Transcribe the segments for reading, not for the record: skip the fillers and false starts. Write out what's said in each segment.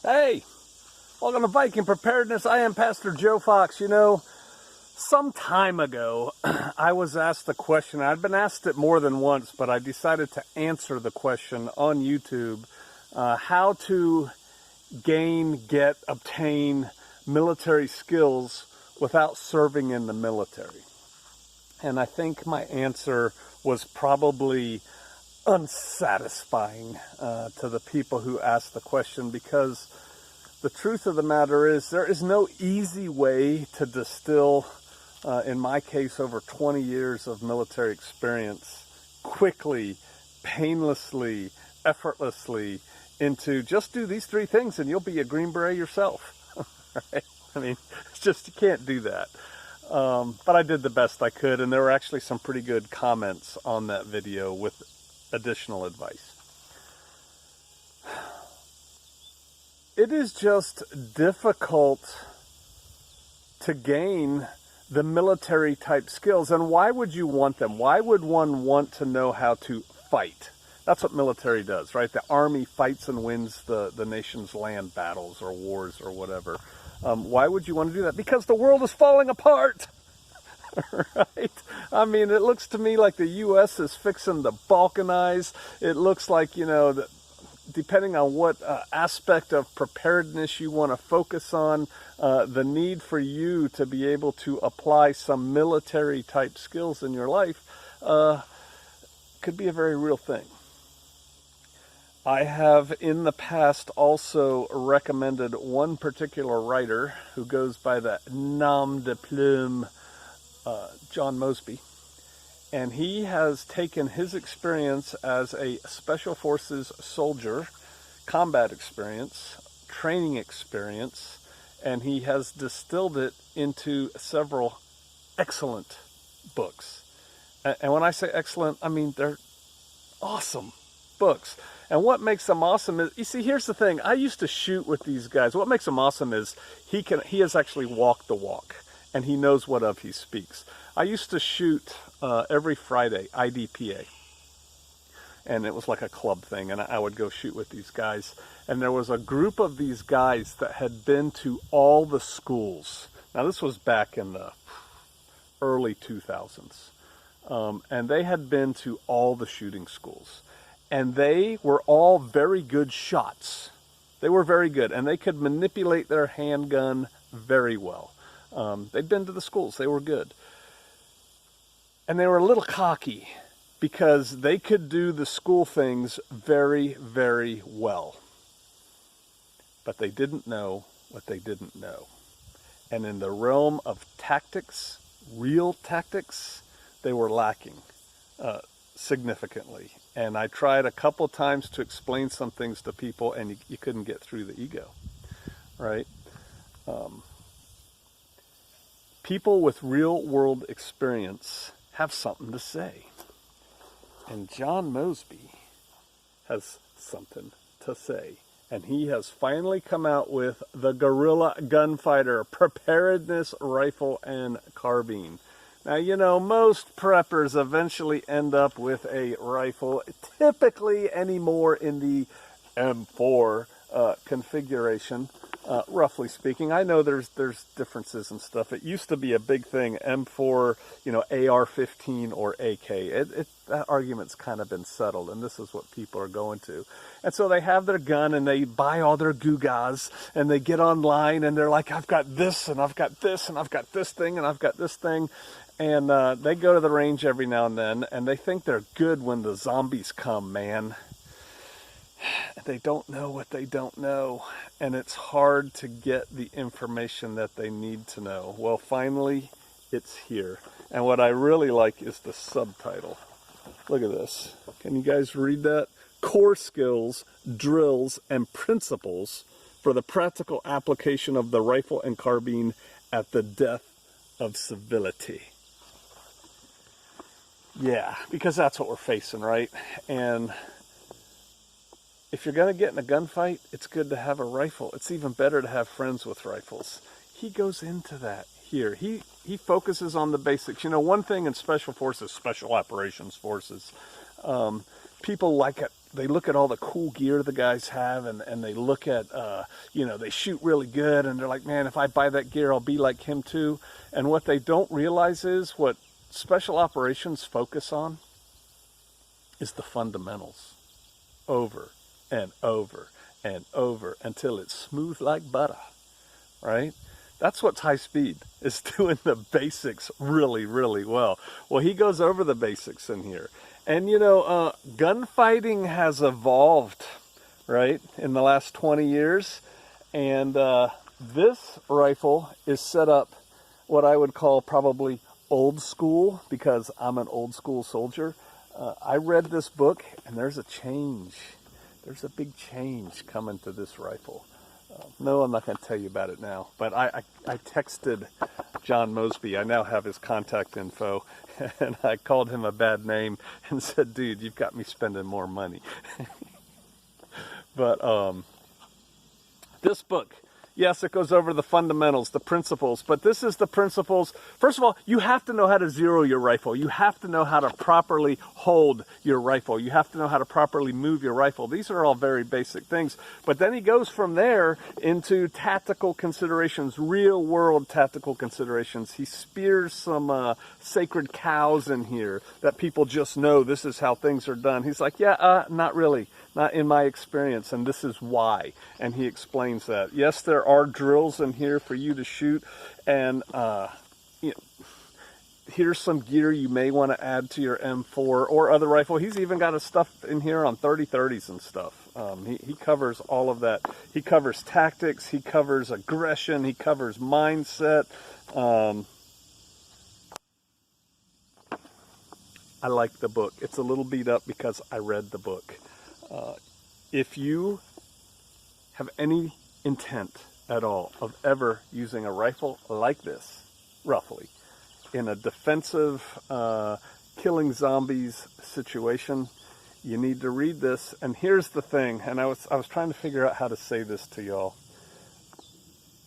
Hey, welcome to Viking Preparedness. I am Pastor Joe Fox. You know, some time ago, I was asked the question. I'd been asked it more than once, but I decided to answer the question on YouTube, how to obtain military skills without serving in the military. And I think my answer was probably unsatisfying to the people who asked the question, because the truth of the matter is there is no easy way to distill, in my case, over 20 years of military experience, quickly, painlessly, effortlessly, into just do these three things and you'll be a Green Beret yourself. Right? I mean, it's just, you can't do that. But I did the best I could, and there were actually some pretty good comments on that video with additional advice. It is just difficult to gain the military type skills. And why would you want them? Why would one want to know how to fight? That's what military does, right? The army fights and wins the nation's land battles or wars or whatever. Why would you want to do that? Because the world is falling apart. Right? I mean, it looks to me like the U.S. is fixing to balkanize. It looks like, you know, that depending on what aspect of preparedness you want to focus on, the need for you to be able to apply some military type skills in your life could be a very real thing. I have in the past also recommended one particular writer who goes by the nom de plume John Mosby, and he has taken his experience as a Special Forces soldier, combat experience, training experience, and he has distilled it into several excellent books. And when I say excellent, I mean they're awesome books. And what makes them awesome is, you see, here's the thing. I used to shoot with these guys. What makes them awesome is he has actually walked the walk, and he knows what of he speaks. I used to shoot every Friday, IDPA. And it was like a club thing, and I would go shoot with these guys. And there was a group of these guys that had been to all the schools. Now, this was back in the early 2000s. And they had been to all the shooting schools. And they were all very good shots. They were very good, and they could manipulate their handgun very well. They'd been to the schools. They were good. And they were a little cocky because they could do the school things very, very well. But they didn't know what they didn't know. And in the realm of tactics, real tactics, they were lacking significantly. And I tried a couple times to explain some things to people, and you couldn't get through the ego, right? People with real world experience have something to say. And John Mosby has something to say. And he has finally come out with the Guerrilla Gunfighter Preparedness Rifle and Carbine. Now, you know, most preppers eventually end up with a rifle, typically anymore in the M4 configuration, roughly speaking. I know there's differences and stuff. It used to be a big thing, M4, you know, AR-15 or AK. That argument's kind of been settled, and this is what people are going to. And so they have their gun, and they buy all their gewgaws, and they get online, and they're like, I've got this, and I've got this, and I've got this thing, and I've got this thing. And they go to the range every now and then, and they think they're good when the zombies come, man. They don't know what they don't know, and it's hard to get the information that they need to know. Well, finally, it's here. And what I really like is the subtitle. Look at this. Can you guys read that? Core skills, drills, and principles for the practical application of the rifle and carbine at the death of civility. Yeah, because that's what we're facing, right? And if you're going to get in a gunfight, it's good to have a rifle. It's even better to have friends with rifles. He goes into that here. He focuses on the basics. You know, one thing in Special Forces, Special Operations Forces, people like it they look at all the cool gear the guys have, and they look at, they shoot really good, and they're like, man, if I buy that gear, I'll be like him too. And what they don't realize is what special operations focus on is the fundamentals over and over and over until it's smooth like butter, right? That's what's high speed, is doing the basics really, really well. Well, he goes over the basics in here. And, gunfighting has evolved, right, in the last 20 years. And this rifle is set up what I would call probably old school, because I'm an old school soldier. I read this book, and there's a change. There's a big change coming to this rifle. No, I'm not going to tell you about it now, but I texted John Mosby. I now have his contact info, and I called him a bad name and said, dude, you've got me spending more money. But this book, yes, it goes over the fundamentals, the principles, but this is the principles. First of all, you have to know how to zero your rifle. You have to know how to properly hold your rifle. You have to know how to properly move your rifle. These are all very basic things. But then he goes from there into tactical considerations, real world tactical considerations. He spears some sacred cows in here that people just know this is how things are done. He's like, not really. Not in my experience, and this is why. And he explains that. Yes, there are drills in here for you to shoot, and here's some gear you may want to add to your M4 or other rifle. He's even got his stuff in here on 30-30s and stuff. He covers all of that. He covers tactics, he covers aggression, he covers mindset. I like the book. It's a little beat up because I read the book. If you have any intent at all of ever using a rifle like this, roughly, in a defensive, killing zombies situation, you need to read this. And here's the thing, and I was trying to figure out how to say this to y'all.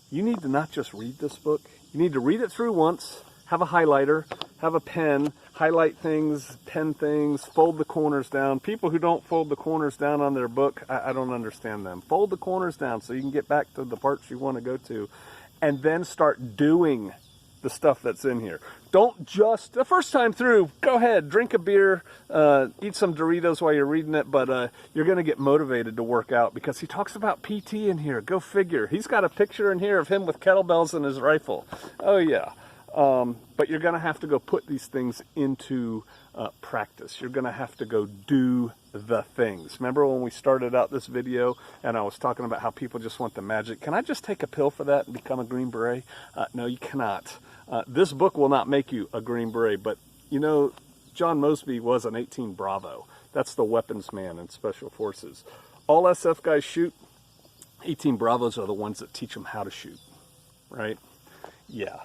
You need to not just read this book. You need to read it through once, have a highlighter, have a pen, highlight things, pen things, fold the corners down. People who don't fold the corners down on their book, I don't understand them. Fold the corners down so you can get back to the parts you want to go to, and then start doing the stuff that's in here. Don't just, the first time through, go ahead, drink a beer, eat some Doritos while you're reading it, but you're going to get motivated to work out because he talks about PT in here. Go figure. He's got a picture in here of him with kettlebells and his rifle. Oh, yeah. But you're going to have to go put these things into practice. You're going to have to go do the things. Remember when we started out this video and I was talking about how people just want the magic? Can I just take a pill for that and become a Green Beret? No, you cannot. This book will not make you a Green Beret, but John Mosby was an 18 Bravo. That's the weapons man in Special Forces. All SF guys shoot. 18 Bravos are the ones that teach them how to shoot, right? Yeah.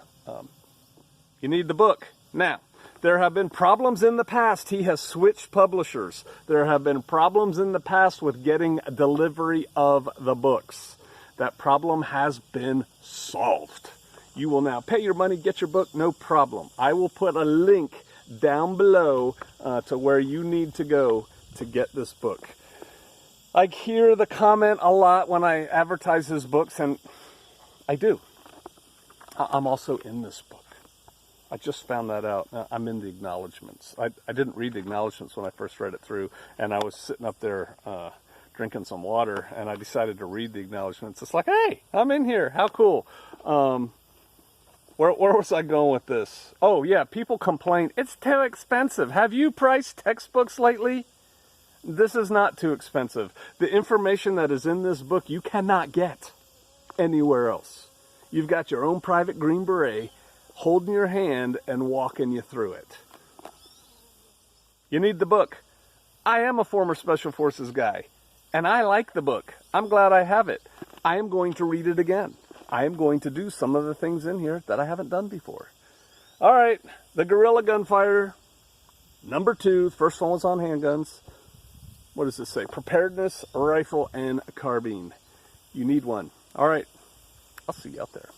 You need the book. Now, there have been problems in the past. He has switched publishers. There have been problems in the past with getting delivery of the books. That problem has been solved. You will now pay your money, get your book, no problem. I will put a link down below to where you need to go to get this book. I hear the comment a lot when I advertise his books, and I do. I'm also in this book. I just found that out. I'm in the acknowledgments. I didn't read the acknowledgments when I first read it through, and I was sitting up there drinking some water, and I decided to read the acknowledgments. It's like, hey, I'm in here. How cool. Where was I going with this? Oh, yeah, people complain, it's too expensive. Have you priced textbooks lately? This is not too expensive. The information that is in this book you cannot get anywhere else. You've got your own private Green Beret holding your hand and walking you through it. You need the book. I am a former Special Forces guy, and I like the book. I'm glad I have it. I am going to read it again. I am going to do some of the things in here that I haven't done before. All right, the Guerrilla Gunfighter, number 2. First one was on handguns. What does this say? Preparedness, rifle, and carbine. You need one. All right, I'll see you out there.